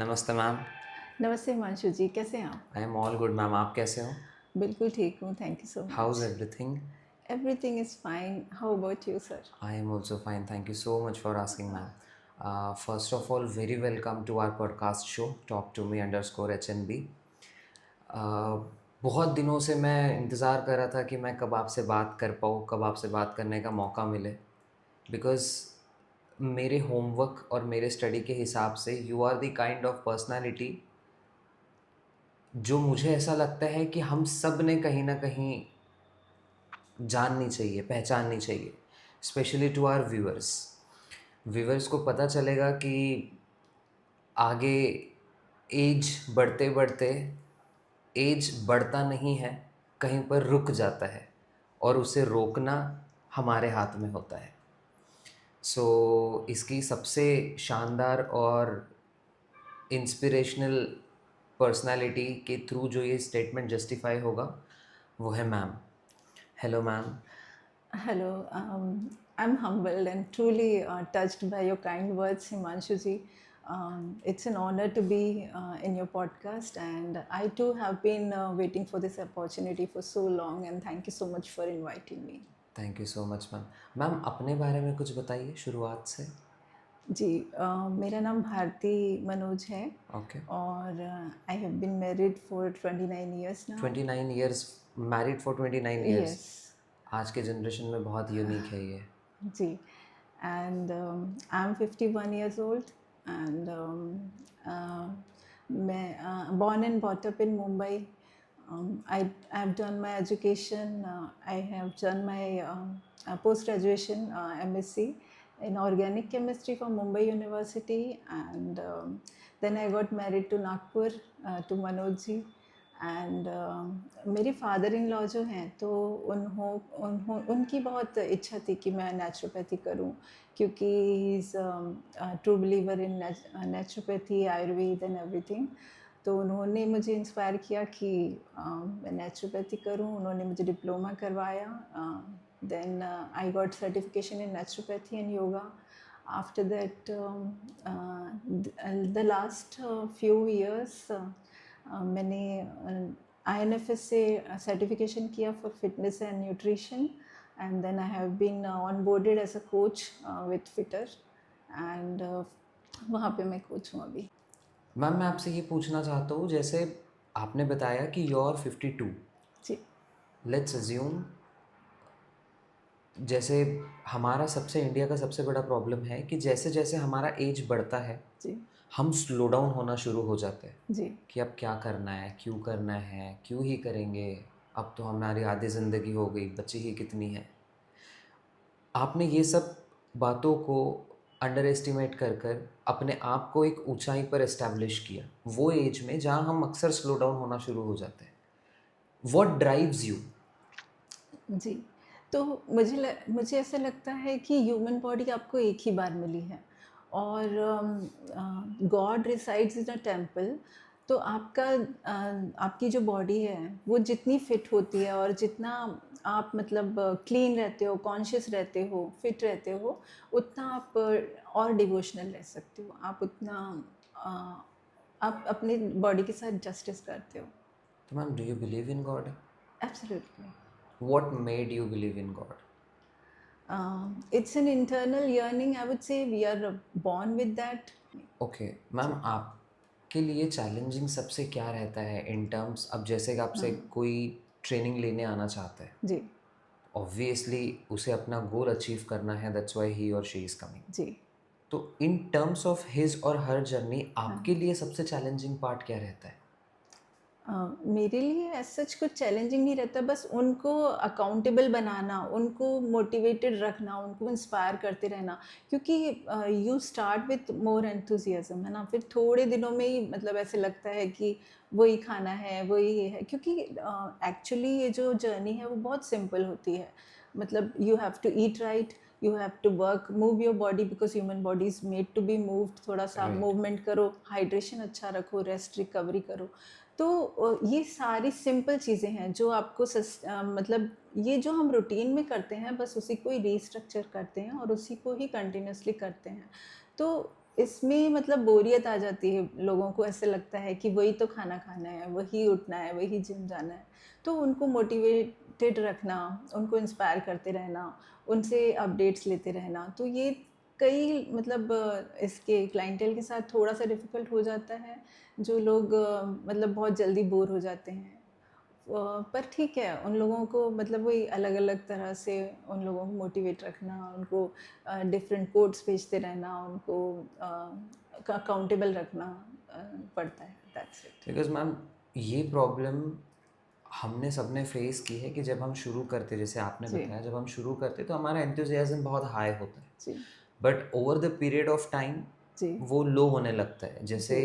नमस्ते मैम। नमस्ते हिमांशु जी, कैसे हैं आप? I am all good ma'am, आप कैसे हो? बिल्कुल ठीक हूँ, thank you so how is much. Everything? Everything is fine, how about you sir? I am also fine, thank you so much for asking ma'am. First of all very welcome to our podcast show talk to me underscore HNB। बहुत दिनों से मैं इंतज़ार कर रहा था कि मैं कब आपसे बात कर पाऊँ, कब आपसे बात करने का मौका मिले, बिकॉज़ मेरे होमवर्क और मेरे स्टडी के हिसाब से you are the kind of personality जो मुझे ऐसा लगता है कि हम सब ने कहीं ना कहीं जाननी चाहिए, पहचाननी चाहिए, specially to our viewers. Viewers को पता चलेगा कि आगे एज बढ़ते बढ़ते एज बढ़ता नहीं है, कहीं पर रुक जाता है और उसे रोकना हमारे हाथ में होता है। इसकी सबसे शानदार और इंस्पिरेशनल पर्सनालिटी के थ्रू जो ये स्टेटमेंट जस्टिफाई होगा वो है ma'am. Hello ma'am. Hello, I'm humbled and truly touched by your kind words, Himanshu ji. It's an honor to be in your podcast, and I too have been waiting for this opportunity for so long, and thank you so much for inviting me. Thank you so much ma'am. Ma'am अपने बारे में कुछ बताइए शुरुआत से। जी, मेरा नाम भारती मनोज है ओके। और I have been married for 29 years now. 29 years, married for 29 years. Yes. आज के जनरेशन में बहुत यूनिक है ये। Ji. And I'm 51 years old and born and brought up in Mumbai. I've done my education. I have done my post graduation MSc in organic chemistry from Mumbai University, and then I got married to Nagpur to Manoj ji. And मेरे father in law जो हैं तो उनकी बहुत इच्छा थी कि मैं नेचुरोपैथी करूं, क्योंकि he is true believer in naturopathy, Ayurveda and everything. तो उन्होंने मुझे इंस्पायर किया कि मैं नेचुरोपैथी करूं। उन्होंने मुझे डिप्लोमा करवाया, then I got certification in naturopathy and yoga. After that the last few years मैंने INFS से सर्टिफिकेशन किया for fitness and nutrition, and then I have been onboarded as a coach with Fitter, एंड वहाँ पे मैं coach हूँ अभी। Ma'am मैं आपसे ये पूछना चाहता हूँ, जैसे आपने बताया कि यू आर 52। जी। लेट्स अज्यूम, जैसे हमारा सबसे इंडिया का सबसे बड़ा प्रॉब्लम है कि जैसे जैसे हमारा एज बढ़ता है जी। हम स्लो डाउन होना शुरू हो जाते हैं जी। कि अब क्या करना है, क्यों करना है, क्यों ही करेंगे, अब तो हमारी आधी ज़िंदगी हो गई, बची ही कितनी है। आपने ये सब बातों को अंडर एस्टिमेट कर कर अपने आप को एक ऊंचाई पर एस्टैब्लिश किया, वो एज में जहाँ हम अक्सर स्लो डाउन होना शुरू हो जाते हैं। What drives you? जी। तो मुझे ऐसा लगता है कि ह्यूमन बॉडी आपको एक ही बार मिली है, और God resides in a temple. तो आपकी जो बॉडी है वो जितनी फिट होती है और जितना आप मतलब क्लीन रहते हो, कॉन्शियस रहते हो, फिट रहते हो, उतना आप और डिवोशनल रह सकते हो। आप उतना आप अपनी बॉडी के साथ जस्टिस करते हो। तो ma'am, do you believe in God? Absolutely. What made you believe in God? It's an internal yearning, I would say. We are born with that. Okay ma'am, आपके लिए चैलेंजिंग सबसे क्या रहता है इन टर्म्स, अब जैसे कि आपसे कोई ट्रेनिंग लेने आना चाहता है, जी। ऑब्वियसली उसे अपना गोल अचीव करना है, दैट्स व्हाई ही और शी इज़ कमिंग। जी। तो इन टर्म्स ऑफ हिज और हर जर्नी आपके लिए सबसे चैलेंजिंग पार्ट क्या रहता है? मेरे लिए ऐसा सच कुछ चैलेंजिंग नहीं रहता, बस उनको अकाउंटेबल बनाना, उनको मोटिवेटेड रखना, उनको इंस्पायर करते रहना, क्योंकि you start with more enthusiasm, है ना। फिर थोड़े दिनों में ही मतलब ऐसे लगता है कि वही खाना है, वही ये है, क्योंकि एक्चुअली ये जो जर्नी है वो बहुत सिंपल होती है। मतलब you have to eat right, you have to work, move your body, because human body is made to be moved. थोड़ा सा Right. मूवमेंट करो, हाइड्रेशन अच्छा रखो, रेस्ट रिकवरी करो। तो ये सारी सिंपल चीज़ें हैं जो आपको मतलब ये जो हम रूटीन में करते हैं, बस उसी को ही रीस्ट्रक्चर करते हैं और उसी को ही कंटिन्यूसली करते हैं। तो इसमें मतलब बोरियत आ जाती है, लोगों को ऐसे लगता है कि वही तो खाना खाना है, वही उठना है, वही जिम जाना है। तो उनको मोटिवेटेड रखना, उनको इंस्पायर करते रहना, उनसे अपडेट्स लेते रहना, तो ये कई मतलब इसके क्लाइंटेल के साथ थोड़ा-सा डिफ़िकल्ट हो जाता है, जो लोग मतलब बहुत जल्दी बोर हो जाते हैं। पर ठीक है, उन लोगों को मतलब वही अलग-अलग तरह से उन लोगों को मोटिवेट रखना, उनको डिफरेंट कोट्स भेजते रहना, उनको अकाउंटेबल रखना अ, पड़ता है, दैट्स इट। बिकॉज मैम ये प्रॉब्लम हमने सबने फेस की है कि जब हम शुरू करते, जैसे आपने जी, बताया, जब हम शुरू करते तो हमारा एंथुजियाज्म बहुत हाई होता है, जी, but over the period of time जी, वो लो होने लगता है। जी। जैसे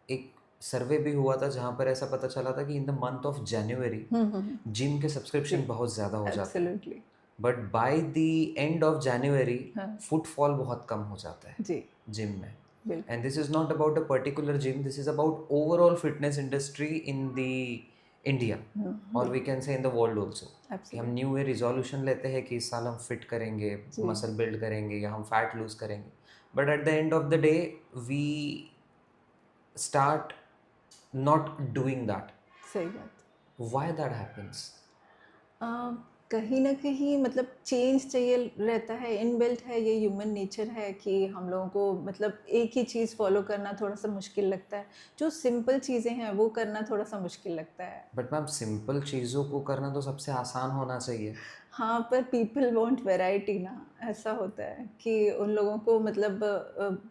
एक सर्वे भी हुआ था जहाँ पर ऐसा पता चला था कि in the month of January hmm. Gym के जी, सब्सक्रिप्शन बहुत ज़्यादा हो जाते हैं, absolutely. But by the end of January हाँ, फुटफॉल बहुत कम हो जाता है जी, जिम में। बिल्कुल। And this is not about a particular gym, this is about overall fitness industry in the India, और वी बिल्कुल, can say in the world also. कि हम एब्सोल्युटली। न्यू ईयर रिजोल्यूशन लेते हैं कि इस साल हम फिट करेंगे, जी, मसल बिल्ड करेंगे, या हम फैट लूज करेंगे, but at the end of the day we start not doing that. सही बात। Why that happens? अ, कहीं न कहीं मतलब चेंज चाहिए रहता है, इनबिल्ट है, ये ह्यूमन नेचर है कि हम लोगों को मतलब एक ही चीज़ फ़ॉलो करना थोड़ा-सा मुश्किल लगता है। जो सिंपल चीज़ें हैं, वो करना थोड़ा-सा मुश्किल लगता है। बट मैम सिंपल चीज़ों को करना तो सबसे आसान होना चाहिए। हाँ, पर पीपल वांट वैरायटी ना, ऐसा होता है कि उन लोगों को मतलब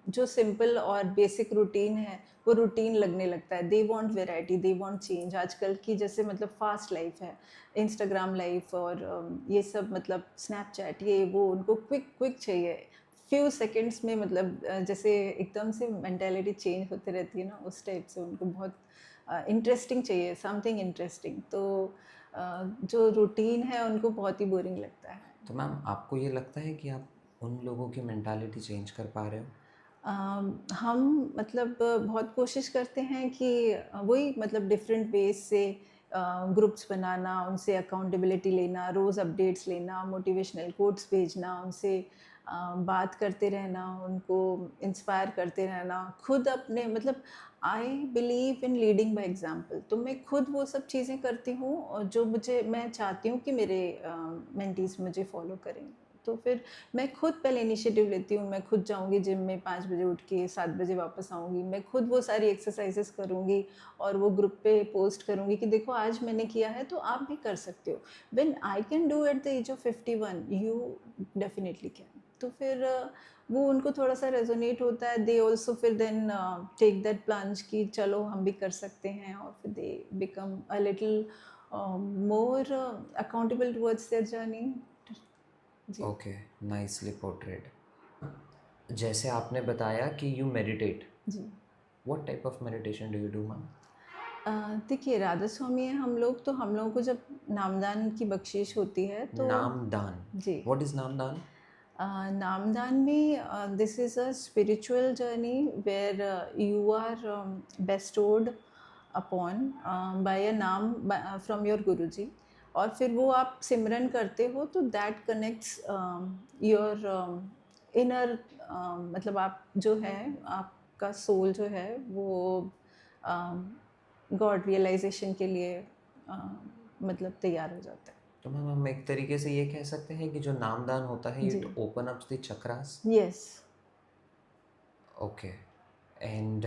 जो सिंपल और बेसिक रूटीन है, वो रूटीन लगने लगता है। They want variety, they want change. आजकल की जैसे मतलब फ़ास्ट लाइफ़ है, इंस्टाग्राम लाइफ़ और ये सब मतलब स्नैपचैट ये वो उनको क्विक क्विक चाहिए। फ्यू सेकंड्स में मतलब जैसे एकदम से मेंटालिटी चेंज होती रहती है ना, उस टाइप से उनको बहुत इंटरेस्टिंग चाहिए, समथिंग इंटरेस्टिंग। तो जो रूटीन है उनको बहुत ही बोरिंग लगता है। तो मैम आपको ये लगता है कि आप उन लोगों की मेंटालिटी चेंज कर पा रहे हो? हम मतलब बहुत कोशिश करते हैं कि वही मतलब डिफरेंट वेज से ग्रुप्स बनाना, उनसे अकाउंटेबिलिटी लेना, रोज़ अपडेट्स लेना, मोटिवेशनल कोट्स भेजना, उनसे बात करते रहना, उनको इंस्पायर करते रहना, खुद अपने मतलब I believe in leading by example. तो मैं खुद वो सब चीज़ें करती हूँ और जो मुझे मैं चाहती हूँ कि मेरे मेंटीज़ मुझे फॉलो करें। तो फिर मैं खुद पहले इनिशिएटिव लेती हूँ, मैं खुद जाऊँगी जिम में 5 बजे उठ के 7 बजे वापस आऊँगी। मैं खुद वो सारी एक्सरसाइज़ेज़ करूँगी और वो ग्रुप पे पोस्ट करूँगी कि देखो आज मैंने किया है तो आप भी कर सकते हो। When I can do at the age of 51 you definitely can. तो फिर वो उनको थोड़ा-सा रेज़ोनेट होता है। दे आल्सो फिर देन टेक दैट प्लंज कि चलो हम भी कर सकते हैं और फिर they become a little more accountable towards their journey. जी, ओके, नाइसली पोर्ट्रेड। जैसे आपने बताया कि यू मेडिटेट, जी। What type of meditation do you do ma'am? अ, देखिए राधा स्वामी हैं हम लोग तो हम लोगों को जब नामदान की बख्शीश होती है तो नामदान, जी व्हाट इज नामदान? नामदान में this is a spiritual journey where you are bestowed upon by a नाम फ्रॉम योर गुरुजी और फिर वो आप सिमरन करते हो तो दैट कनेक्ट्स योर इनर मतलब आप जो है आपका सोल जो है वो गॉड रियलाइजेशन के लिए अ, मतलब तैयार हो जाता तो मैम हम एक तरीके से ये कह सकते हैं कि जो नामदान होता है है जी it open ups the chakras. Yes Okay. And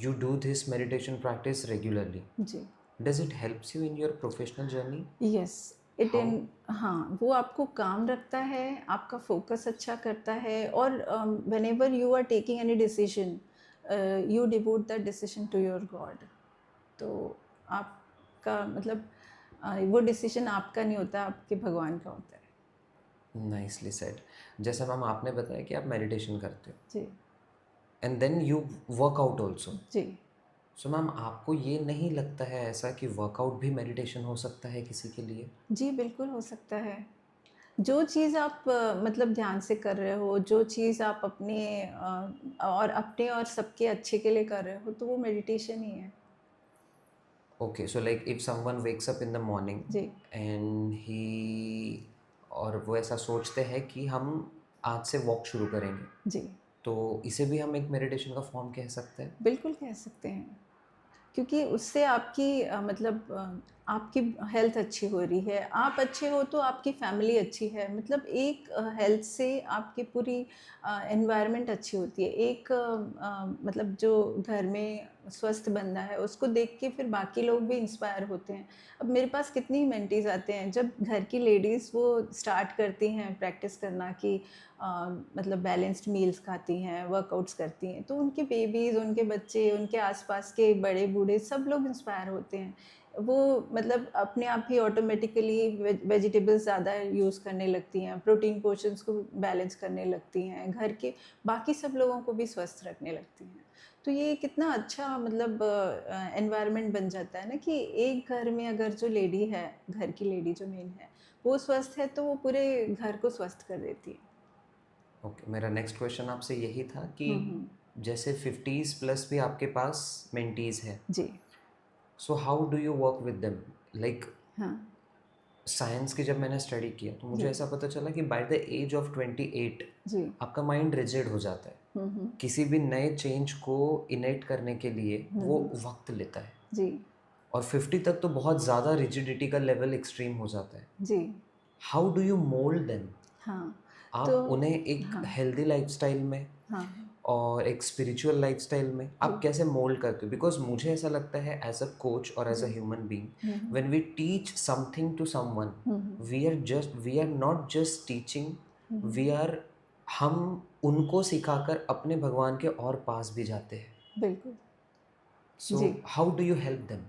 you do this meditation practice regularly. जी Does it helps you in your professional journey? Yes it in How? हाँ वो आपको काम रखता है आपका फोकस अच्छा करता है और whenever you are taking any decision you devote that decision to your god तो आपका मतलब वो डिसीजन आपका नहीं होता आपके भगवान का होता है Nicely said. जैसा मैम आपने बताया कि आप मेडिटेशन करते हो जी and then you work out also. जी सो मैम आपको ये नहीं लगता है ऐसा कि वर्कआउट भी मेडिटेशन हो सकता है किसी के लिए? जी बिल्कुल हो सकता है जो चीज़ आप मतलब ध्यान से कर रहे हो जो चीज़ आप अपने और अपने और सबके अच्छे के लिए कर रहे हो तो वो मेडिटेशन ही है Okay, so like if someone wakes up in the morning ji and he और वो ऐसा सोचते हैं कि हम आज से वॉक शुरू करेंगे, जी तो इसे भी हम एक मेडिटेशन का फॉर्म कह सकते हैं। बिल्कुल कह सकते हैं, क्योंकि उससे आपकी आपकी हेल्थ अच्छी हो रही है, आप अच्छे हो तो आपकी फैमिली अच्छी है, मतलब एक हेल्थ से आपकी पूरी एनवायरनमेंट अच्छी होती है। एक मतलब जो घर में स्वस्थ बंदा है उसको देख के फिर बाकी लोग भी इंस्पायर होते हैं। अब मेरे पास कितनी मेंटीज आते हैं, जब घर की लेडीज़ वो स्टार्ट करती हैं प्रैक्टिस करना कि मतलब बैलेंस्ड मील्स खाती हैं, वर्कआउट्स करती हैं, तो उनके बेबीज़, उनके बच्चे, उनके आसपास के बड़े बूढ़े सब लोग इंस्पायर होते हैं। वो मतलब अपने आप ही ऑटोमेटिकली वेजिटेबल्स ज़्यादा यूज़ करने लगती हैं, प्रोटीन पोर्शंस को बैलेंस करने लगती हैं, घर के बाकी सब लोगों को भी स्वस्थ रखने लगती हैं। तो ये कितना अच्छा मतलब एनवायरनमेंट बन जाता है ना कि एक घर में अगर जो लेडी है, घर की लेडी जो मेन है, वो स्वस्थ है तो वो पूरे घर को स्वस्थ कर देती है। ओके, मेरा नेक्स्ट क्वेश्चन आपसे यही था कि हम्म। जैसे 50s प्लस भी आपके पास मेंटीज है, जी। So how do you work with them? Like हाँ। साइंस की जब मैंने स्टडी किया तो मुझे जी। ऐसा पता चला कि बाय द एज ऑफ 28 जी। आपका माइंड रिजिड हो जाता है। हम्म। किसी भी नए चेंज को इनेट करने के लिए वो वक्त लेता है, जी। और 50 तक तो बहुत ज़्यादा रिजिडिटी का लेवल एक्सट्रीम हो जाता है। जी। How do you mould them? हाँ। तो आप उन्हें एक हाँ। हेल्दी लाइफस्टाइल में हाँ। और एक स्पिरिचुअल लाइफस्टाइल में जी। आप कैसे मोल्ड करते हो? बिकॉज मुझे ऐसा लगता है एज अ कोच और as a human being, when we teach something to someone, we are not just teaching, we are हम उनको सिखाकर अपने भगवान के और पास भी जाते हैं। बिल्कुल। सो जी। How do you help them,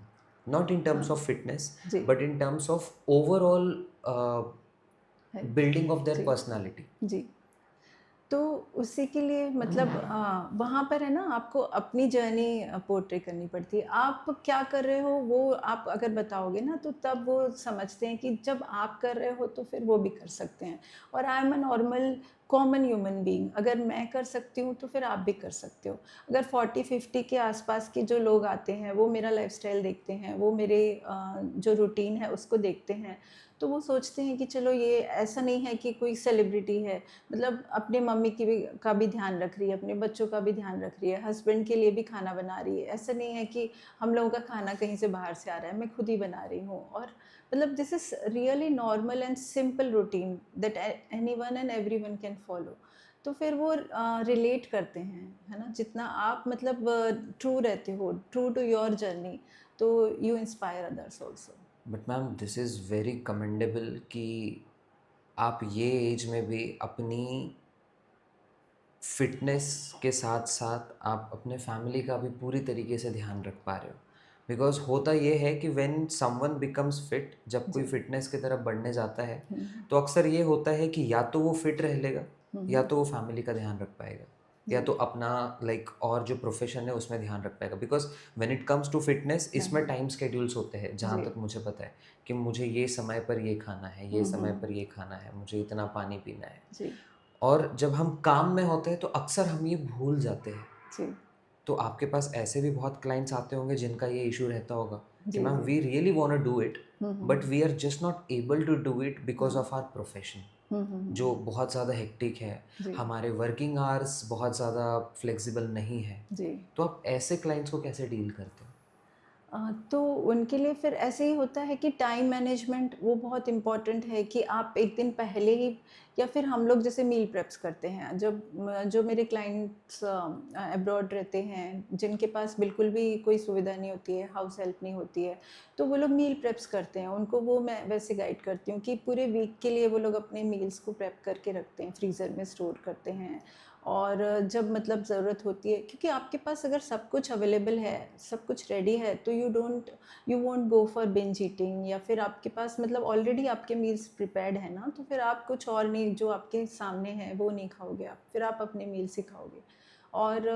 not in हाँ। टर्म्स ऑफ फिटनेस जी। But in terms of overall health. Building of their जी। पर्सनालिटी? जी। तो उसी के लिए मतलब वहाँ पर है ना, आपको अपनी जर्नी पोर्ट्रे करनी पड़ती है। आप क्या कर रहे हो वो आप अगर बताओगे ना, तो तब वो समझते हैं कि जब आप कर रहे हो तो फिर वो भी कर सकते हैं। और I am a normal common human being, अगर मैं कर सकती हूँ तो फिर आप भी कर सकते हो। अगर 40-50 के आसपास के जो लोग आते हैं वो मेरा लाइफस्टाइल देखते हैं, वो मेरे जो रूटीन है उसको देखते हैं, तो वो सोचते हैं कि चलो ये ऐसा नहीं है कि कोई सेलिब्रिटी है, मतलब अपने मम्मी की भी का भी ध्यान रख रही है, अपने बच्चों का भी ध्यान रख रही है, हस्बैंड के लिए भी खाना बना रही है। ऐसा नहीं है कि हम लोगों का खाना कहीं से बाहर से आ रहा है, मैं खुद ही बना रही हूँ। और मतलब this is really normal and simple routine that anyone and everyone can follow. तो फिर वो रिलेट करते हैं, है ना? जितना आप मतलब ट्रू रहते हो, ट्रू टू योर जर्नी, तो you inspire others also. But ma'am this is very commendable कि आप ये एज में भी अपनी फिटनेस के साथ साथ आप अपने फैमिली का भी पूरी तरीके से ध्यान रख पा रहे हो। बिकॉज होता ये है कि व्हेन समवन बिकम्स फिट, जब कोई जी। फिटनेस की तरफ बढ़ने जाता है तो अक्सर ये होता है कि या तो वो फिट रह लेगा या तो वो फैमिली का ध्यान रख पाएगा या जी। तो अपना और जो प्रोफेशन है उसमें ध्यान रख पाएगा। Because when it comes to fitness इसमें टाइम स्केड्यूल्स होते हैं, जहाँ जी। तक मुझे पता है कि मुझे ये समय पर ये खाना है, ये समय पर ये खाना है, मुझे इतना पानी पीना है। जी। और जब हम काम में होते हैं तो अक्सर हम ये भूल जाते हैं। जी। तो आपके पास ऐसे भी बहुत क्लाइंट्स आते होंगे जिनका ये इशू रहता होगा कि जी। मैम जी। We really want to do it but we are just not able to do it because हाँ। ऑफ आवर प्रोफेशन, जो बहुत ज़्यादा हेक्टिक है। जी। हमारे वर्किंग आवर्स बहुत ज़्यादा फ्लेक्सिबल नहीं है। जी। तो आप ऐसे क्लाइंट्स को कैसे डील करते हो? तो उनके लिए फिर ऐसे ही होता है कि टाइम मैनेजमेंट वो बहुत इम्पॉर्टेंट है कि आप एक दिन पहले ही, या फिर हम लोग जैसे मील प्रेप्स करते हैं, जब जो मेरे क्लाइंट्स अब्रॉड रहते हैं जिनके पास बिल्कुल भी कोई सुविधा नहीं होती है, हाउस हेल्प नहीं होती है, तो वो लोग मील प्रेप्स करते हैं। उनको वो मैं वैसे गाइड करती हूँ कि पूरे वीक के लिए वो लोग अपने मील्स को प्रेप करके रखते हैं, फ्रीज़र में स्टोर करते हैं। और जब मतलब ज़रूरत होती है, क्योंकि आपके पास अगर सब कुछ अवेलेबल है, सब कुछ रेडी है, तो you won't go for binge eating, या फिर आपके पास मतलब ऑलरेडी आपके मील्स प्रिपेयर्ड है ना, तो फिर आप कुछ और नहीं, जो आपके सामने है वो नहीं खाओगे आप, फिर आप अपने मील्स ही खाओगे। और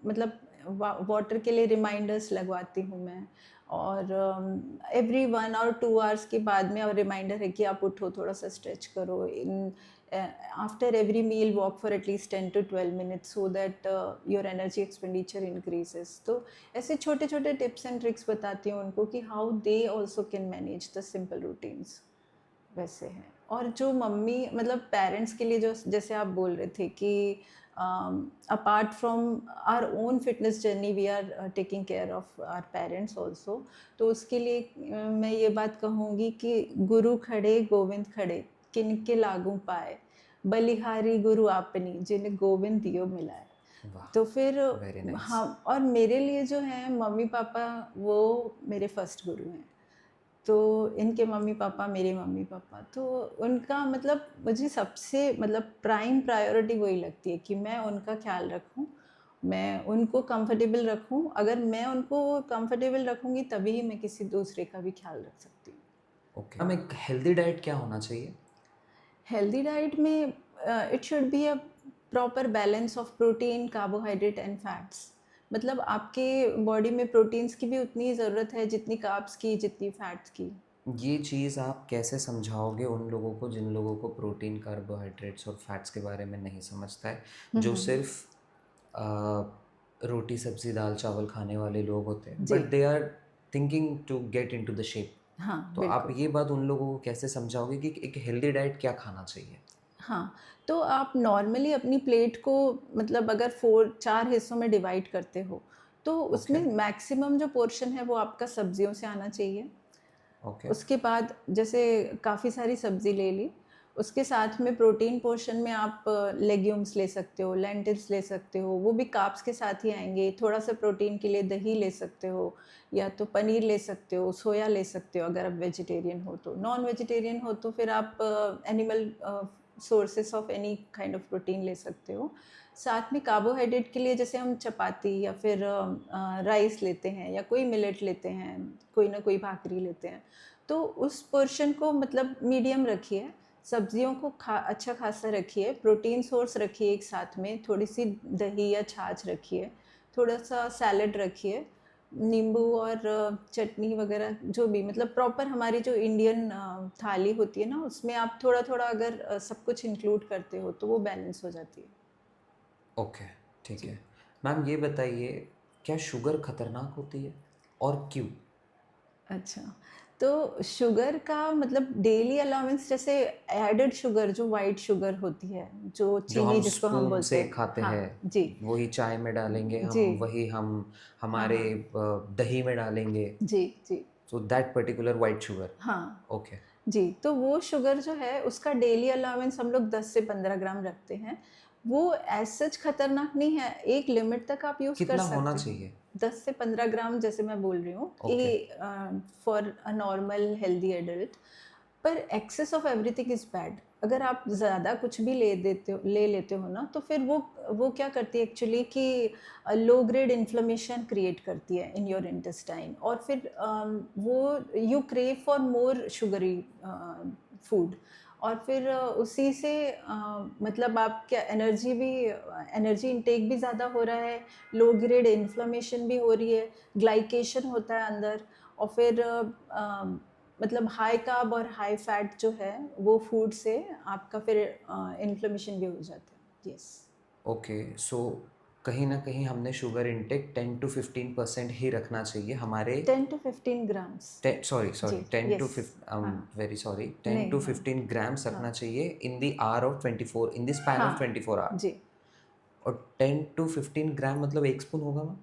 मतलब वाटर के लिए रिमाइंडर्स लगवाती हूँ मैं। और एवरी 1 और 2 आवर्स के बाद में और रिमाइंडर है कि आप उठो, थोड़ा सा स्ट्रेच करो, इन after every meal walk for at least 10 to 12 minutes so that your energy expenditure increases। तो ऐसे छोटे छोटे टिप्स एंड ट्रिक्स बताती हूँ उनको कि how they also can manage the simple routines, वैसे हैं। और जो मम्मी मतलब पेरेंट्स के लिए, जो जैसे आप बोल रहे थे कि apart from our own fitness journey we are taking care of our parents also. तो उसके लिए मैं ये बात कहूँगी कि गुरु खड़े गोविंद खड़े किनके लागू पाए, बलिहारी गुरु आपनी जिन्हें गोविंद दियो मिलाए। वाह, तो फिर वेरी नाइस। हाँ, और मेरे लिए जो है मम्मी पापा वो मेरे फर्स्ट गुरु हैं। तो इनके मम्मी पापा मेरे मम्मी पापा, तो उनका मतलब मुझे सबसे मतलब प्राइम प्रायोरिटी वही लगती है कि मैं उनका ख्याल रखूं, मैं उनको कंफर्टेबल रखूं। अगर मैं उनको कंफर्टेबल रखूंगी तभी ही मैं किसी दूसरे का भी ख्याल रख सकती हूँ। ओके मैम, एक हेल्दी डाइट क्या होना चाहिए? हेल्दी डाइट में it should be a proper balance of protein, carbohydrate and fats. मतलब आपके बॉडी में प्रोटीन्स की भी उतनी ज़रूरत है जितनी कार्ब्स की, जितनी फैट्स की। ये चीज़ आप कैसे समझाओगे उन लोगों को जिन लोगों को प्रोटीन, कार्बोहाइड्रेट्स और फैट्स के बारे में नहीं समझता है, जो सिर्फ रोटी सब्जी दाल चावल खाने वाले लोग होते हैं, जी। But they are thinking to get into the shape? हाँ, तो आप बिल्कुल। ये बात उन लोगों को कैसे समझाओगे कि एक हेल्दी डाइट क्या खाना चाहिए? हाँ, तो आप नॉर्मली अपनी प्लेट को मतलब अगर 4 हिस्सों में डिवाइड करते हो, तो उसमें ओके मैक्सिमम जो पोर्शन है वो आपका सब्जियों से आना चाहिए। ओके उसके बाद जैसे काफ़ी सारी सब्ज़ी ले ली, उसके साथ में प्रोटीन पोर्शन में आप लेग्यूम्स ले सकते हो, लेंटिल्स ले सकते हो, वो भी कार्ब्स के साथ ही आएँगे। थोड़ा-सा प्रोटीन के लिए दही ले सकते हो, या तो पनीर ले सकते हो, सोया ले सकते हो अगर आप वेजिटेरियन हो तो। नॉन वेजिटेरियन हो तो फिर आप animal sources of any kind of protein ले सकते हो। साथ में कार्बोहाइड्रेट के लिए जैसे हम चपाती या फिर राइस लेते हैं या कोई मिलेट लेते हैं, कोई ना कोई भाकरी लेते हैं, तो उस पोर्शन को मतलब मीडियम रखिए, सब्जियों को अच्छा खासा रखिए, प्रोटीन सोर्स रखिए एक साथ में, थोड़ी सी दही या छाछ रखिए, थोड़ा सा सैलड रखिए, नींबू और चटनी वगैरह जो भी मतलब प्रॉपर हमारी जो इंडियन थाली होती है ना, उसमें आप थोड़ा थोड़ा अगर सब कुछ इंक्लूड करते हो तो वो बैलेंस हो जाती है। ओके, ठीक जी। है। मैम ये बताइए, क्या शुगर खतरनाक होती है और क्यों? अच्छा, तो शुगर का मतलब डेली अलाउंस, जैसे एडेड शुगर जो वाइट शुगर होती है, जो जो चीनी हम जिसको हम स्पून बोलते से हैं, खाते हाँ हैं, जी, वही चाय में डालेंगे जी, हम, वही हम हाँ हमारे हाँ, दही में डालेंगे, जी जी, so that particular white sugar. हाँ ओके जी। तो वो शुगर जो है उसका डेली अलाउंस हम लोग 10 से 15 ग्राम रखते हैं। वो एज सच खतरनाक नहीं है, एक लिमिट तक आप यूज़ कर कितना होना सकते हो। चाहिए? 10 से 15 ग्राम जैसे मैं बोल रही हूँ ओके कि for a normal healthy adult. पर excess of everything is bad. अगर आप ज़्यादा कुछ भी ले लेते हो ना, तो फिर वो क्या करती है एक्चुअली कि लो ग्रेड इन्फ्लेमेशन क्रिएट करती है इन योर इंटेस्टाइन, और फिर वो you crave for more sugary food, और फिर उसी से मतलब आप क्या एनर्जी इनटेक भी ज़्यादा हो रहा है, लो ग्रेड इन्फ्लेमेशन भी हो रही है, ग्लाइकेशन होता है अंदर, और फिर मतलब हाई कार्ब और हाई फैट जो है वो फूड से आपका फिर इन्फ्लेमेशन भी हो जाता है। यस। ओके, सो कहीं ना कहीं हमने शुगर इनटेक 10 to 15% ही रखना चाहिए हमारे 10 to 15 ग्राम्स। सॉरी जी। Sorry 10 to yes. 15, हाँ। वेरी सॉरी, 10 नहीं, to हाँ। 15 ग्राम्स हाँ। रखना चाहिए in the hour of 24, in the span of हाँ 24 आवर। जी। और 10 to 15 ग्राम मतलब एक स्पून होगा मैम?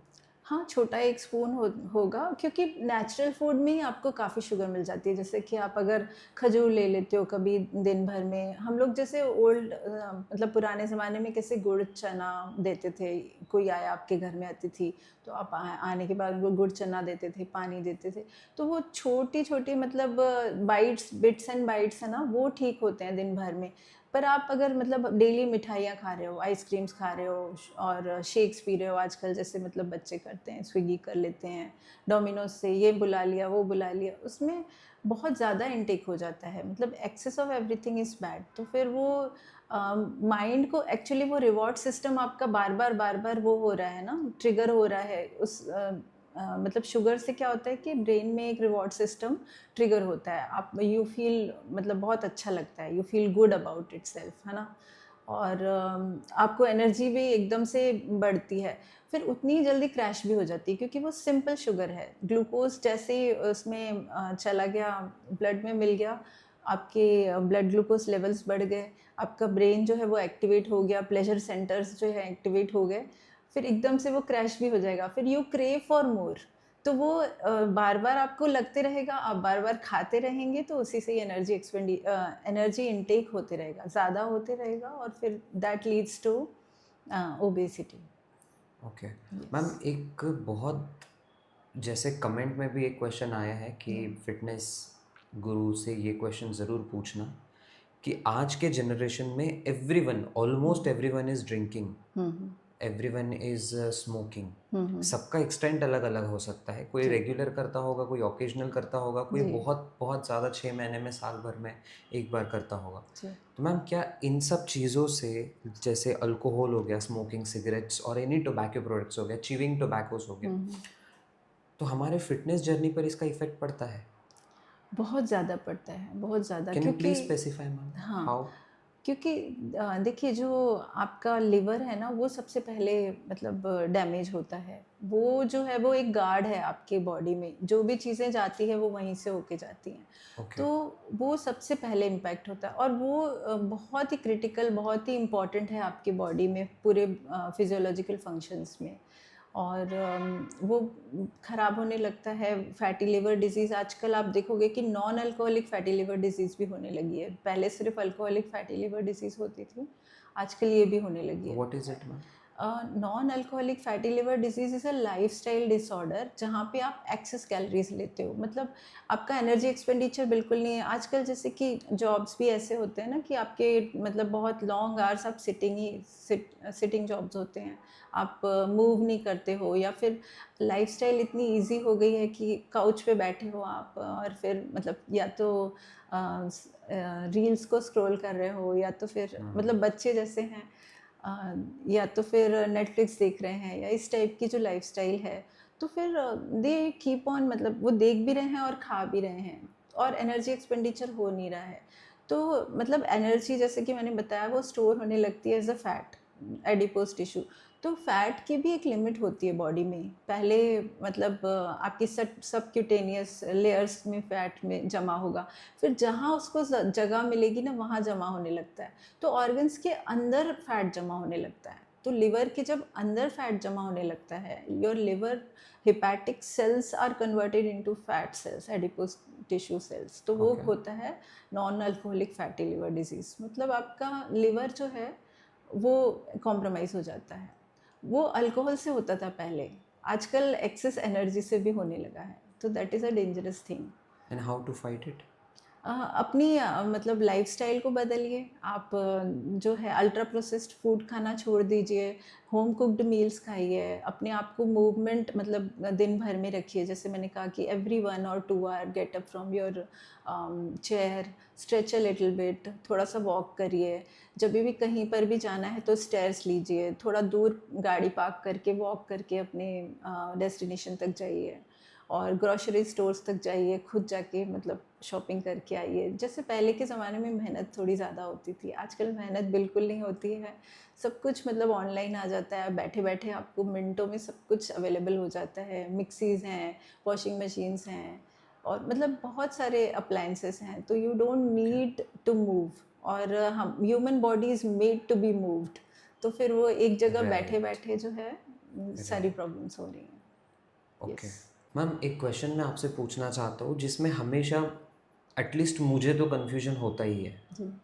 हाँ, छोटा एक स्पून होगा, क्योंकि नेचुरल फूड में ही आपको काफ़ी शुगर मिल जाती है। जैसे कि आप अगर खजूर ले लेते हो कभी दिन भर में, हम लोग जैसे ओल्ड मतलब पुराने ज़माने में कैसे गुड़ चना देते थे, कोई आया आपके घर में अतिथि, तो आप आने के बाद उनको गुड़ चना देते थे, पानी देते थे, तो वो छोटी छोटी मतलब बिट्स एंड बाइट्स है ना, वो ठीक होते हैं दिन भर में। पर आप अगर मतलब डेली मिठाइयाँ खा रहे हो, आइसक्रीम्स खा रहे हो और शेक्स पी रहे हो, आजकल जैसे मतलब बच्चे करते हैं, स्विगी कर लेते हैं, डोमिनोज से ये बुला लिया वो बुला लिया, उसमें बहुत ज़्यादा इनटेक हो जाता है, मतलब excess of everything is bad. तो फिर वो माइंड को एक्चुअली वो रिवॉर्ड सिस्टम आपका बार बार वो हो रहा है ना, ट्रिगर हो रहा है उस मतलब शुगर से क्या होता है कि ब्रेन में एक रिवॉर्ड सिस्टम ट्रिगर होता है, आप यू फील मतलब बहुत अच्छा लगता है, you feel good about it self, है ना, और आपको एनर्जी भी एकदम से बढ़ती है। फिर उतनी जल्दी क्रैश भी हो जाती है क्योंकि वो सिंपल शुगर है, ग्लूकोज जैसे ही उसमें चला गया, ब्लड में मिल गया, आपके ब्लड ग्लूकोज लेवल्स बढ़ गए, आपका ब्रेन जो है वो एक्टिवेट हो गया, प्लेजर सेंटर्स जो है एक्टिवेट हो गए, फिर एकदम से वो क्रैश भी हो जाएगा, फिर यू क्रेव फॉर मोर। तो वो बार बार आपको लगते रहेगा, आप बार बार खाते रहेंगे, तो उसी से ही एनर्जी इनटेक होते रहेगा, ज़्यादा होते रहेगा, और फिर that leads to obesity. Okay ma'am, एक बहुत जैसे कमेंट में भी एक क्वेश्चन आया है कि फिटनेस गुरु से ये क्वेश्चन ज़रूर पूछना कि आज के जनरेशन में everyone, almost everyone is drinking, everyone is smoking. सबका एक्सटेंट अलग अलग हो सकता है, कोई रेगुलर करता होगा, कोई ओकेजनल करता होगा, कोई बहुत बहुत ज़्यादा 6 महीने में, साल भर में एक बार करता होगा। तो मैम क्या इन सब चीज़ों से, जैसे अल्कोहल हो गया, स्मोकिंग, सिगरेट्स और एनी टोबैको प्रोडक्ट्स हो गया, च्यूइंग टोबैकोस हो गया, तो हमारे फिटनेस जर्नी पर इसका इफेक्ट पड़ता है? बहुत ज़्यादा पड़ता है, बहुत ज़्यादा। कैन यू क्योंकि प्लीज स्पेसिफाई मैम? हाँ, हाउ? क्योंकि देखिए, जो आपका लिवर है ना, वो सबसे पहले मतलब डैमेज होता है। वो जो है वो एक गार्ड है आपके बॉडी में, जो भी चीज़ें जाती है वो वहीं से होके जाती हैं। Okay. तो वो सबसे पहले इम्पैक्ट होता है, और वो बहुत ही क्रिटिकल, बहुत ही इम्पॉर्टेंट है आपकी बॉडी में, पूरे फिजियोलॉजिकल फंक्शंस में। और वो ख़राब होने लगता है। फैटी लिवर डिजीज़, आजकल आप देखोगे कि non alcoholic fatty liver disease भी होने लगी है। पहले सिर्फ अल्कोहलिक फैटी लिवर डिजीज़ होती थी, आजकल ये भी होने लगी है। What is it ma'am? Non alcoholic fatty liver disease is a lifestyle disorder, जहाँ पे आप एक्सेस कैलोरीज लेते हो, मतलब आपका एनर्जी एक्सपेंडिचर बिल्कुल नहीं है। आजकल जैसे कि जॉब्स भी ऐसे होते हैं ना कि आपके मतलब बहुत लॉन्ग आवर्स आप सिटिंग जॉब्स होते हैं, आप मूव नहीं करते हो, या फिर लाइफस्टाइल इतनी इजी हो गई है कि काउच पे बैठे हो आप, और फिर मतलब या तो रील्स को स्क्रॉल कर रहे हो, या तो फिर मतलब बच्चे जैसे हैं, या तो फिर नेटफ्लिक्स देख रहे हैं, या इस टाइप की जो लाइफस्टाइल है, तो फिर दे कीप ऑन, मतलब वो देख भी रहे हैं और खा भी रहे हैं, और एनर्जी एक्सपेंडिचर हो नहीं रहा है। तो मतलब एनर्जी, जैसे कि मैंने बताया, वो स्टोर होने लगती है as a fat, adipose tissue. तो फैट की भी एक लिमिट होती है बॉडी में। पहले मतलब आपकी सबक्यूटेनियस लेयर्स में फैट में जमा होगा, फिर जहाँ उसको जगह मिलेगी ना, वहाँ जमा होने लगता है। तो ऑर्गन्स के अंदर फैट जमा होने लगता है। तो लिवर के जब अंदर फैट जमा होने लगता है, your liver hepatic cells are converted into fat cells, adipose tissue cells. तो वो होता है non alcoholic fatty liver disease. मतलब आपका लिवर जो है वो कॉम्प्रोमाइज़ हो जाता है। वो अल्कोहल से होता था पहले, आजकल एक्सेस एनर्जी से भी होने लगा है। तो that is a dangerous thing. And how to fight it? अपनी मतलब लाइफस्टाइल को बदलिए। आप जो है अल्ट्रा प्रोसेस्ड फूड खाना छोड़ दीजिए, होम कुक्ड मील्स खाइए, अपने आप को मूवमेंट मतलब दिन भर में रखिए। जैसे मैंने कहा कि every 1 or 2 hour get up from your chair, stretch a little bit, थोड़ा सा वॉक करिए। जब भी कहीं पर भी जाना है तो स्टेयर्स लीजिए, थोड़ा दूर गाड़ी पार्क करके वॉक करके अपने डेस्टिनेशन तक जाइए, और ग्रॉसरी स्टोर्स तक जाइए, खुद जाके मतलब शॉपिंग करके आइए। जैसे पहले के ज़माने में मेहनत थोड़ी ज़्यादा होती थी, आजकल मेहनत बिल्कुल नहीं होती है। सब कुछ मतलब ऑनलाइन आ जाता है, बैठे बैठे आपको मिनटों में सब कुछ अवेलेबल हो जाता है। मिक्सीज़ हैं, वॉशिंग मशीन्स हैं, और मतलब बहुत सारे अप्लायंसेस हैं। तो you don't need to move, और हम human body is made to be moved. तो फिर वो एक जगह बैठे बैठे जो है सारी प्रॉब्लम्स हो रही हैं। ओके मैम, एक क्वेश्चन मैं आपसे पूछना चाहता हूँ जिसमें हमेशा एटलीस्ट मुझे तो कन्फ्यूजन होता ही है,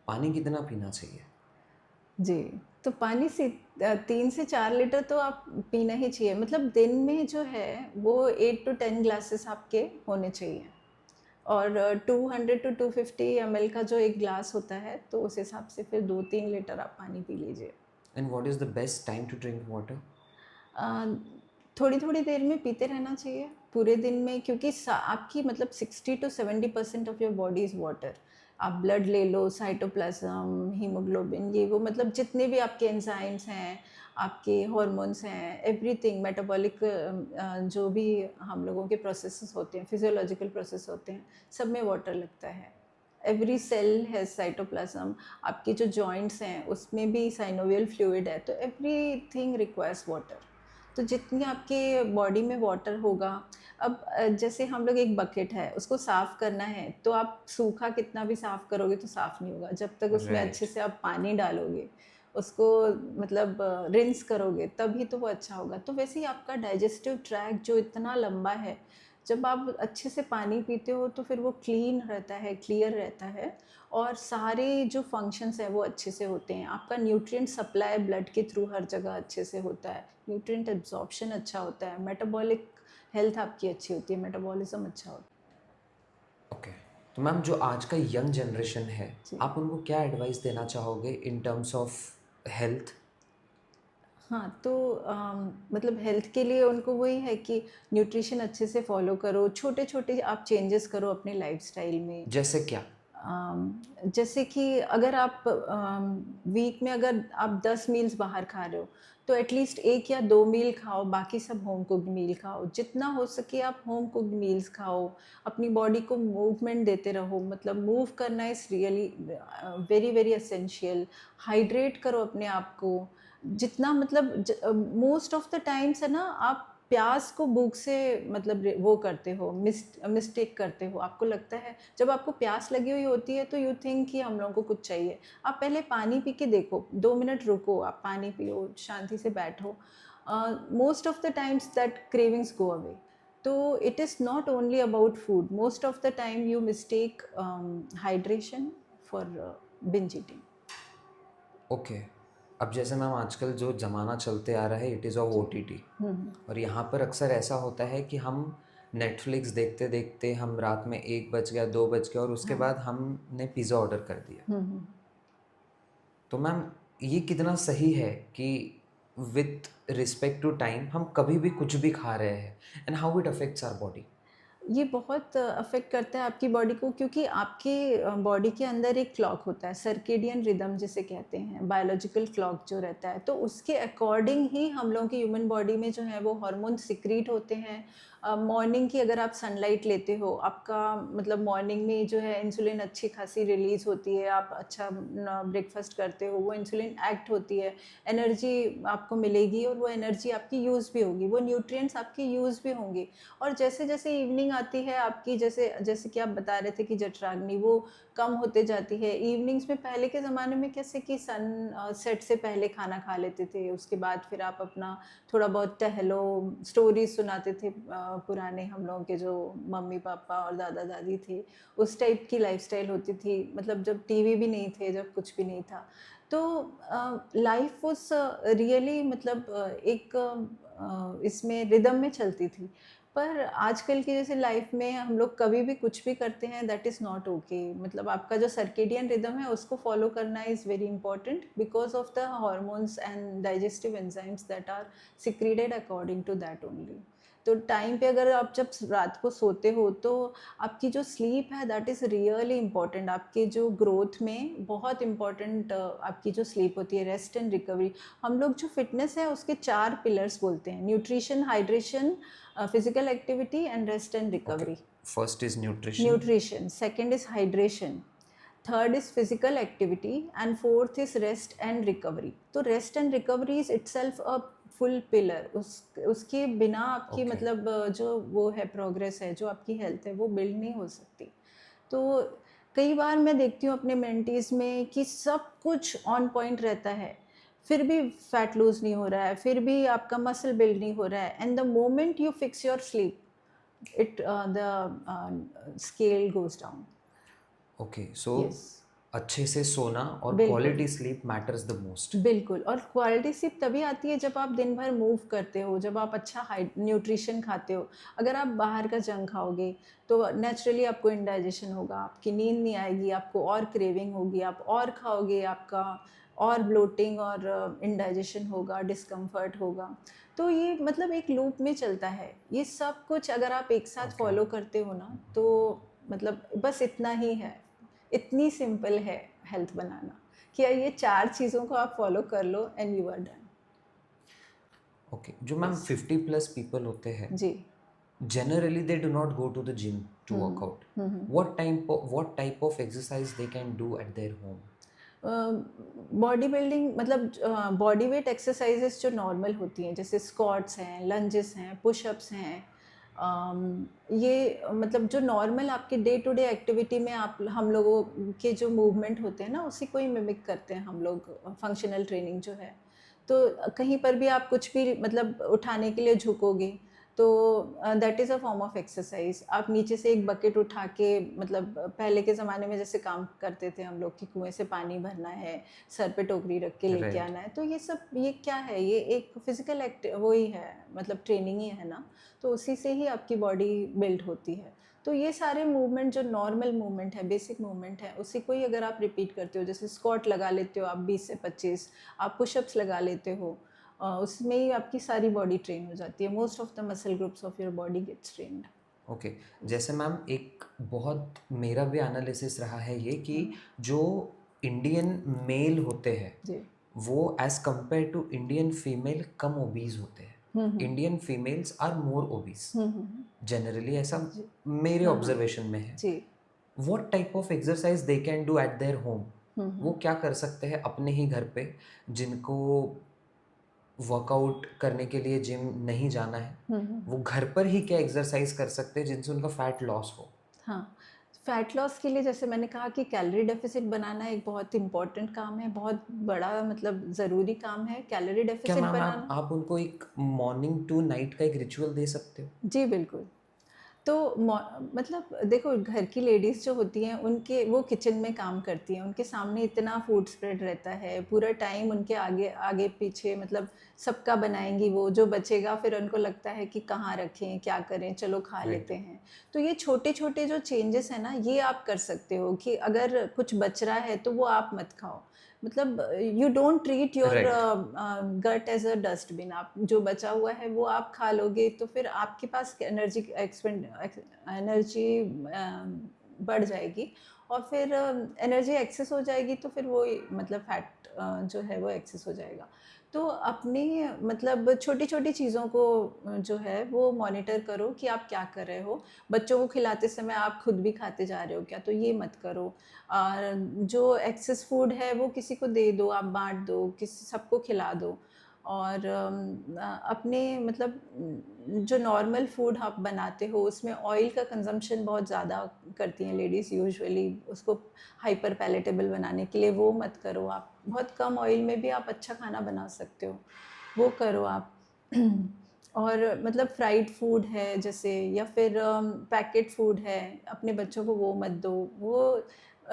पानी कितना पीना चाहिए? जी, तो पानी से 3 से 4 लीटर तो आप पीना ही चाहिए। मतलब दिन में जो है वो 8 to 10 ग्लासेस आपके होने चाहिए, और 200 to 250 ml का जो एक ग्लास होता है, तो उस हिसाब से फिर 2-3 लीटर आप पानी पी लीजिए। And what is the best time to drink water? थोड़ी थोड़ी देर में पीते रहना चाहिए पूरे दिन में, क्योंकि आपकी मतलब 60 to 70% of your body is water. आप ब्लड ले लो, साइटोप्लाज्म, हीमोग्लोबिन, ये वो मतलब जितने भी आपके एंजाइम्स हैं, आपके हॉर्मोन्स हैं, एवरीथिंग मेटाबॉलिक, जो भी हम लोगों के प्रोसेसेस होते हैं, फिजियोलॉजिकल प्रोसेस होते हैं, सब में वाटर लगता है। Every cell has cytoplasm. आपके जो जॉइंट्स हैं उसमें भी साइनोवियल फ्लूइड है, तो एवरी थिंग रिक्वायर्स वाटर। तो जितनी आपके बॉडी में वाटर होगा, अब जैसे हम लोग एक बकेट है उसको साफ़ करना है, तो आप सूखा कितना भी साफ़ करोगे तो साफ़ नहीं होगा जब तक उसमें राइट। अच्छे से आप पानी डालोगे, उसको मतलब रिंस करोगे तभी तो वो अच्छा होगा। तो वैसे ही आपका डाइजेस्टिव ट्रैक जो इतना लंबा है, जब आप अच्छे से पानी पीते हो तो फिर वो क्लीन रहता है, क्लियर रहता है, और सारे जो फंक्शंस हैं वो अच्छे से होते हैं। आपका न्यूट्रिएंट सप्लाई ब्लड के थ्रू हर जगह अच्छे से होता है, न्यूट्रिएंट एब्जॉर्प्शन अच्छा होता है, मेटाबॉलिक हेल्थ आपकी अच्छी होती है, मेटाबॉलिज्म अच्छा होता ओके। तो मैम जो आज का यंग जनरेशन है, जी। आप उनको क्या एडवाइस देना चाहोगे इन टर्म्स ऑफ हेल्थ? हाँ, तो मतलब हेल्थ के लिए उनको वही है कि न्यूट्रिशन अच्छे से फॉलो करो, छोटे-छोटे आप चेंजेस करो अपने लाइफ़स्टाइल में। जैसे क्या? जैसे कि अगर आप वीक में अगर आप 10 मील्स बाहर खा रहे हो, तो एटलीस्ट 1 या 2 मील खाओ, बाकी सब होम कुक्ड मील खाओ। जितना हो सके आप होम कुक्ड मील्स खाओ, अपनी बॉडी को मूवमेंट देते रहो, मतलब मूव करना is really very very essential. Hydrate करो अपने आप को, जितना मतलब मोस्ट ऑफ द टाइम्स है ना, आप प्यास को भूख से मतलब वो करते हो, मिस्टेक करते हो। आपको लगता है जब आपको प्यास लगी हुई होती है तो यू थिंक कि हम लोगों को कुछ चाहिए। आप पहले पानी पी के देखो, 2 मिनट रुको, आप पानी पियो, शांति से बैठो। Most of the times that cravings go away. तो it is not only about food, most of the time you mistake hydration for binge eating. Okay. अब जैसे मैम आजकल जो ज़माना चलते आ रहा है, इट इज़ ऑफ OTT। और यहाँ पर अक्सर ऐसा होता है कि हम नेटफ्लिक्स देखते देखते हम रात में 1 बज गया, 2 बज गया, और उसके बाद हमने पिज़्ज़ा ऑर्डर कर दिया। तो मैम ये कितना सही है कि विथ रिस्पेक्ट टू टाइम हम कभी भी कुछ भी खा रहे हैं, and how it affects our body? ये बहुत अफेक्ट करता है आपकी बॉडी को, क्योंकि आपके बॉडी के अंदर एक क्लॉक होता है, सर्केडियन रिदम जिसे कहते हैं, बायोलॉजिकल क्लॉक जो रहता है, तो उसके अकॉर्डिंग ही हम लोगों की ह्यूमन बॉडी में जो है वो हार्मोन सिक्रीट होते हैं। मॉर्निंग की अगर आप सनलाइट लेते हो, आपका मतलब मॉर्निंग में जो है इंसुलिन अच्छी खासी रिलीज होती है, आप अच्छा ब्रेकफास्ट करते हो, वो इंसुलिन एक्ट होती है, एनर्जी आपको मिलेगी, और वो एनर्जी आपकी यूज़ भी होगी, वो न्यूट्रिएंट्स आपके यूज़ भी होंगे। और जैसे जैसे इवनिंग आती है आपकी, जैसे जैसे कि आप बता रहे थे कि जठराग्नि वो कम होते जाती है इवनिंग्स में। पहले के ज़माने में कैसे कि सन सेट से पहले खाना खा लेते थे, उसके बाद फिर आप अपना थोड़ा बहुत टहलो, स्टोरीज सुनाते थे, पुराने हम लोगों के जो मम्मी पापा और दादा दादी थे, उस टाइप की लाइफस्टाइल होती थी, मतलब जब टीवी भी नहीं थे, जब कुछ भी नहीं था। तो लाइफ वॉज रियली मतलब इसमें रिदम में चलती थी। पर आजकल की जैसे लाइफ में हम लोग कभी भी कुछ भी करते हैं, दैट इज़ नॉट ओके। मतलब आपका जो सर्केडियन रिदम है उसको फॉलो करना is very important, because of the hormones and digestive enzymes that are secreted according to that only. तो टाइम पे अगर आप जब रात को सोते हो तो आपकी जो स्लीप है दैट इज़ रियली इम्पॉर्टेंट, आपके जो ग्रोथ में बहुत इम्पॉर्टेंट आपकी जो स्लीप होती है, रेस्ट एंड रिकवरी। हम लोग जो फिटनेस है उसके 4 पिलर्स बोलते हैं, nutrition, hydration, physical activity and rest and okay. Recovery. First is nutrition. Nutrition, second is hydration, third is physical activity, and fourth is rest and recovery. तो rest and recovery is itself a full pillar. उसके बिना आपकी okay. मतलब जो वो है progress है, जो आपकी हेल्थ है वो बिल्ड नहीं हो सकती। तो कई बार मैं देखती हूँ अपने मेंटीज में कि सब कुछ ऑन पॉइंट रहता है, फिर भी फैट लूज नहीं हो रहा है, फिर भी आपका मसल बिल्ड नहीं हो रहा है, and the moment you fix your sleep, it the scale goes down. Okay. So Yes, अच्छे से सोना और बिल्कुल। Quality sleep matters the most. बिल्कुल, और क्वालिटी स्लीप तभी आती है जब आप दिन भर मूव करते हो, जब आप अच्छा न्यूट्रिशन खाते हो। अगर आप बाहर का जंक खाओगे तो नेचुरली आपको इंडाइजेशन होगा, आपकी नींद नहीं आएगी, आपको और क्रेविंग होगी, आप और खाओगे, आपका और ब्लोटिंग और इंडाइजेशन होगा, डिस्कम्फर्ट होगा। तो ये मतलब एक लूप में चलता है। ये सब कुछ अगर आप एक साथ ओके। फॉलो करते हो ना, तो मतलब बस इतना ही है, इतनी सिंपल है हेल्थ बनाना, कि ये 4 चीज़ों को आप फॉलो कर लो and you are done. Okay. जो मैम यस। 50+ पीपल होते हैं, जी। generally they do not go to the gym to work out. What type of exercise they can do at their home? Body building मतलब body weight exercises जो normal होती हैं, जैसे squats हैं, lunges हैं, पुशअप्स हैं, ये मतलब जो नॉर्मल आपके डे टू डे एक्टिविटी में आप हम लोगों के जो मूवमेंट होते हैं ना, उसी को ही मिमिक करते हैं हम लोग, फंक्शनल ट्रेनिंग जो है। तो कहीं पर भी आप कुछ भी मतलब उठाने के लिए झुकोगे तो that is a form of exercise. आप नीचे से एक बकेट उठा के, मतलब पहले के ज़माने में जैसे काम करते थे हम लोग कि कुएं से पानी भरना है, सर पे टोकरी रख के लेके राइट। आना है, तो ये सब ये क्या है, ये एक फिजिकल एक्ट वो ही है, मतलब ट्रेनिंग ही है ना। तो उसी से ही आपकी बॉडी बिल्ड होती है। तो ये सारे मूवमेंट जो नॉर्मल मूवमेंट है, बेसिक मूवमेंट है, उसी को ही अगर आप रिपीट करते हो, जैसे स्क्वाट लगा लेते हो आप 20 से 25, आप पुशअप्स लगा लेते हो, उसमें ही आपकी सारी बॉडी ट्रेन हो जाती है। Most of the muscle groups of your body gets trained. Okay. जैसे मैम एक बहुत मेरा भी एनालिसिस रहा है ये कि जो इंडियन मेल होते हैं जी। वो as compare to Indian female कम ओबीज होते हैं। Indian females are more obese generally, ऐसा जी। मेरे ऑब्जर्वेशन में है। जी। What type of exercise they can do at their home? वो क्या कर सकते हैं अपने ही घर पे, जिनको वर्कआउट करने के लिए जिम नहीं जाना है, वो घर पर ही क्या एक्सरसाइज कर सकते हैं जिनसे उनका फैट लॉस हो? हाँ, फैट लॉस के लिए जैसे मैंने कहा कि कैलोरी डेफिसिट बनाना एक बहुत इंपॉर्टेंट काम है, बहुत बड़ा मतलब ज़रूरी काम है कैलोरी क्या डेफिसिट मैम बनाना। आप उनको एक मॉर्निंग टू नाइट का एक रिचुअल दे सकते हो? जी बिल्कुल। तो मतलब देखो, घर की लेडीज़ जो होती हैं उनके, वो किचन में काम करती हैं, उनके सामने इतना फूड स्प्रेड रहता है, पूरा टाइम उनके आगे आगे पीछे, मतलब सबका बनाएंगी वो, जो बचेगा फिर उनको लगता है कि कहाँ रखें, क्या करें, चलो खा राइट। लेते हैं। तो ये छोटे छोटे जो चेंजेस हैं ना, ये आप कर सकते हो कि अगर कुछ बच रहा है तो वो आप मत खाओ। मतलब you don't treat your right. Gut as a dustbin. आप जो बचा हुआ है वो आप खा लोगे तो फिर आपके पास एनर्जी एनर्जी बढ़ जाएगी, और फिर एनर्जी एक्सेस हो जाएगी तो फिर वो मतलब फैट जो है वो एक्सेस हो जाएगा। तो अपनी मतलब छोटी छोटी चीज़ों को जो है वो मॉनिटर करो कि आप क्या कर रहे हो। बच्चों को खिलाते समय आप खुद भी खाते जा रहे हो क्या, तो ये मत करो। और जो एक्सेस फूड है वो किसी को दे दो, आप बांट दो, किसी सबको खिला दो। और अपने मतलब जो नॉर्मल फूड आप बनाते हो उसमें ऑयल का कंजम्पशन बहुत ज़्यादा करती हैं लेडीज़ यूजुअली, उसको हाइपर पैलेटेबल बनाने के लिए, वो मत करो आप। बहुत कम ऑयल में भी आप अच्छा खाना बना सकते हो, वो करो आप। और मतलब फ्राइड फूड है जैसे, या फिर पैकेट फूड है, अपने बच्चों को वो मत दो। वो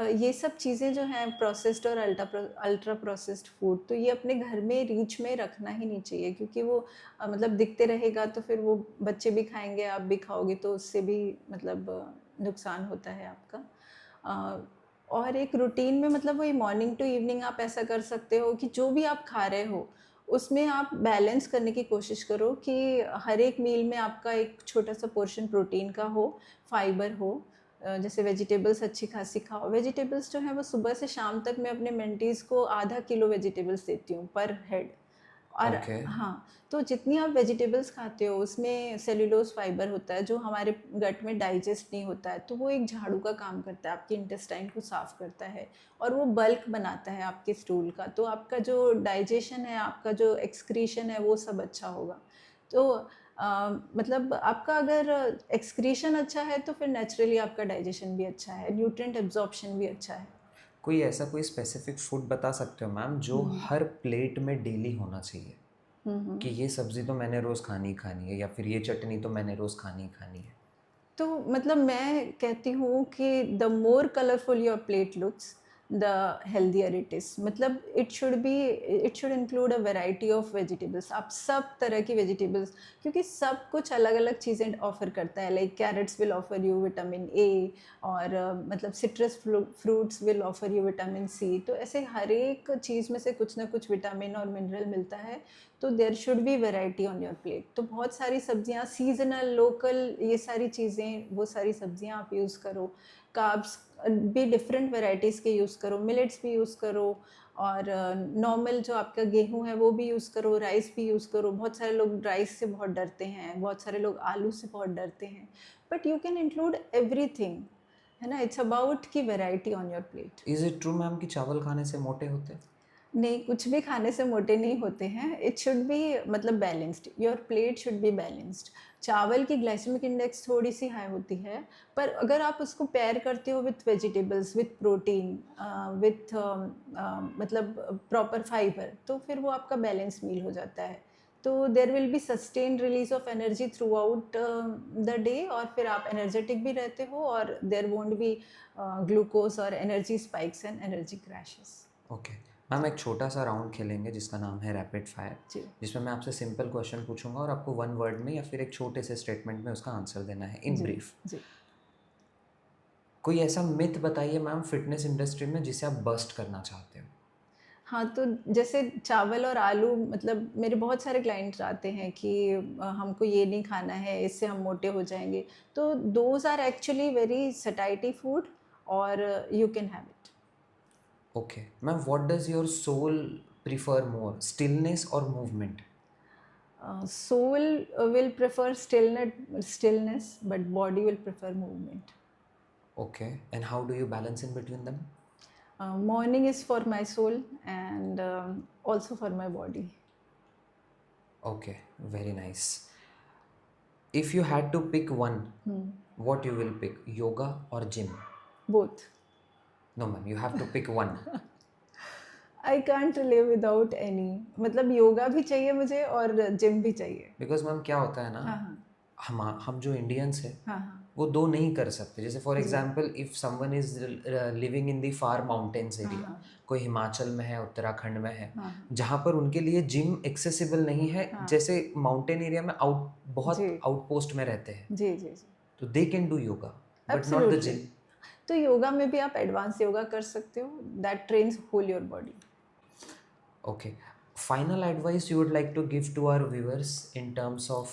ये सब चीज़ें जो हैं प्रोसेस्ड और अल्ट्रा प्रोसेस्ड फूड, तो ये अपने घर में रीच में रखना ही नहीं चाहिए, क्योंकि वो मतलब दिखते रहेगा तो फिर वो बच्चे भी खाएंगे, आप भी खाओगे, तो उससे भी मतलब नुकसान होता है आपका। और एक रूटीन में मतलब वही मॉर्निंग टू इवनिंग आप ऐसा कर सकते हो कि जो भी आप खा रहे हो उसमें आप बैलेंस करने की कोशिश करो कि हर एक मील में आपका एक छोटा सा पोर्शन प्रोटीन का हो, फाइबर हो। जैसे वेजिटेबल्स अच्छी खासी खाओ। वेजिटेबल्स जो है वो सुबह से शाम तक मैं अपने मेंटीज़ को आधा किलो वेजिटेबल्स देती हूँ पर हेड। और ओके। हाँ, तो जितनी आप वेजिटेबल्स खाते हो उसमें सेल्यूलोज फाइबर होता है जो हमारे गट में डाइजेस्ट नहीं होता है, तो वो एक झाड़ू का काम करता है, आपके इंटेस्टाइन को साफ़ करता है, और वो बल्क बनाता है आपके स्टूल का, तो आपका जो डाइजेशन है, आपका जो एक्सक्रीशन है, वो सब अच्छा होगा। तो मतलब आपका अगर एक्सक्रीशन अच्छा है तो फिर नेचुरली आपका डाइजेशन भी अच्छा है, न्यूट्रिएंट एब्जॉर्प्शन भी अच्छा है। कोई ऐसा कोई स्पेसिफिक फूड बता सकते हो मैम जो हर प्लेट में डेली होना चाहिए, कि ये सब्ज़ी तो मैंने रोज़ खानी ही खानी है, या फिर ये चटनी तो मैंने रोज़ खानी ही खानी है? तो मतलब मैं कहती हूँ कि the more colourful your plate looks the healthier it is. मतलब it should include a variety of vegetables. आप सब तरह की वेजिटेबल्स, क्योंकि सब कुछ अलग अलग चीज़ें ऑफर करता है। Like carrots will offer you vitamin A, और मतलब citrus fruits will offer you vitamin C. तो ऐसे हर एक चीज़ में से कुछ ना कुछ विटामिन और मिनरल मिलता है। तो there should be variety on your plate. तो बहुत सारी सब्जियां, सीजनल, लोकल, ये सारी चीज़ें, वो सारी सब्जियां आप यूज़ करो। कार्ब्स भी डिफरेंट वेराइटीज़ के यूज़ करो, मिलेट्स भी यूज़ करो, और नॉर्मल जो आपका गेहूं है वो भी यूज़ करो, राइस भी यूज़ करो। बहुत सारे लोग राइस से बहुत डरते हैं, बहुत सारे लोग आलू से बहुत डरते हैं, but you can include everything, है ना. इट्स अबाउट की variety on your plate. Is it true ma'am कि चावल खाने से मोटे होते हैं? नहीं, कुछ भी खाने से मोटे नहीं होते हैं. इट शुड बी मतलब balanced. Your plate should be balanced. चावल की ग्लाइसेमिक इंडेक्स थोड़ी सी हाई होती है, पर अगर आप उसको पेयर करते हो with vegetables, with protein, with मतलब प्रॉपर फाइबर, तो फिर वो आपका बैलेंस मील हो जाता है. तो there will be sustain release of energy through out the day, और फिर आप एनर्जेटिक भी रहते हो, और देर वोंट बी ग्लूकोज और energy spikes and energy crashes. Okay ma'am, एक छोटा सा राउंड खेलेंगे जिसका नाम है रैपिड फायर, जी जिसमें मैं आपसे सिंपल क्वेश्चन पूछूंगा और आपको वन वर्ड में या फिर एक छोटे से स्टेटमेंट में उसका आंसर देना है इन जी ब्रीफ. जी. कोई ऐसा मिथ बताइए मैम फिटनेस इंडस्ट्री में जिसे आप बस्ट करना चाहते हो. हाँ, तो जैसे चावल और आलू, मतलब मेरे बहुत सारे क्लाइंट्स आते हैं कि हमको ये नहीं खाना है, इससे हम मोटे हो जाएंगे. तो those are actually very satiety food, और you can have it. Okay ma'am, what does your soul prefer more, stillness और movement? Soul will prefer stillness, but body will prefer movement. Okay, and how do you balance in between them? Morning is for my soul, and also for my body. Okay, very nice. If you had to pick one, what you will pick, yoga और gym? Both. No ma'am, you have to pick one. I can't live without any. मतलब योगा भी चाहिए मुझे और gym भी चाहिए. Because ma'am क्या होता है हाँ ना, हाँ हम जो इंडियंस हैं हाँ हाँ. वो दो नहीं कर सकते. जैसे for example if someone is living in the far mountains area, कोई हिमाचल में है, उत्तराखंड में है, जहाँ पर उनके लिए जिम एक्सेसिबल नहीं है, जैसे माउंटेन एरिया में बहुत जी. आउटपोस्ट में रहते हैं, जी जी जी. तो दे can do yoga but not the Absolutely. Gym. तो योगा में भी आप एडवांस योगा कर सकते हो. That trains whole your body. Okay. Final advice you would like to give to our viewers in terms of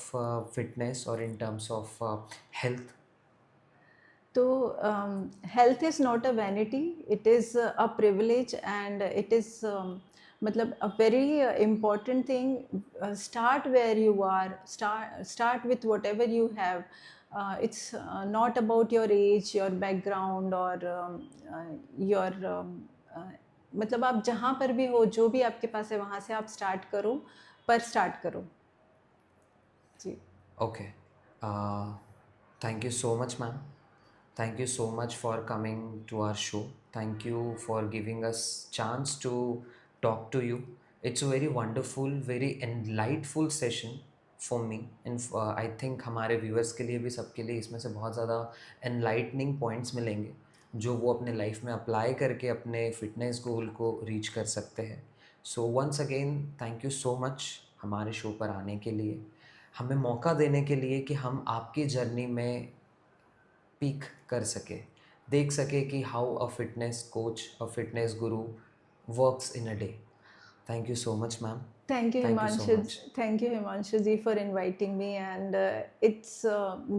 fitness or in terms of health? तो health is not a vanity, it is a privilege, and it is मतलब a very important thing. Start where you are, start with whatever you have. It's not about your age, your background, और your मतलब आप जहाँ पर भी हो, जो भी आपके पास है, वहाँ से आप स्टार्ट करो, पर स्टार्ट करो. जी. Okay. Thank you so much, ma'am. Thank you so much for coming to our show. Thank you for giving us chance to talk to you. It's a very wonderful, very enlightful session for me. And I think हमारे viewers के लिए भी, सबके लिए इसमें से बहुत ज़्यादा enlightening points मिलेंगे जो वो अपने लाइफ में अप्लाई करके अपने फिटनेस गोल को रीच कर सकते हैं. So once again thank you so much हमारे शो पर आने के लिए, हमें मौका देने के लिए कि हम आपकी जर्नी में पीक कर सके, देख सके कि how a fitness coach, a fitness guru works in a day. Thank you so much ma'am. Thank you, Thank you so Himanshu. much. Thank you, Himanshu ji, for inviting me, and it's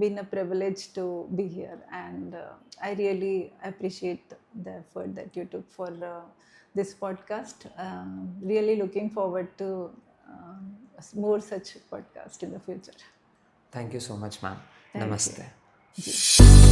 been a privilege to be here. And I really appreciate the effort that you took for this podcast. Really looking forward to more such podcasts in the future. Thank you so much, ma'am. Thank you. Namaste. Ji.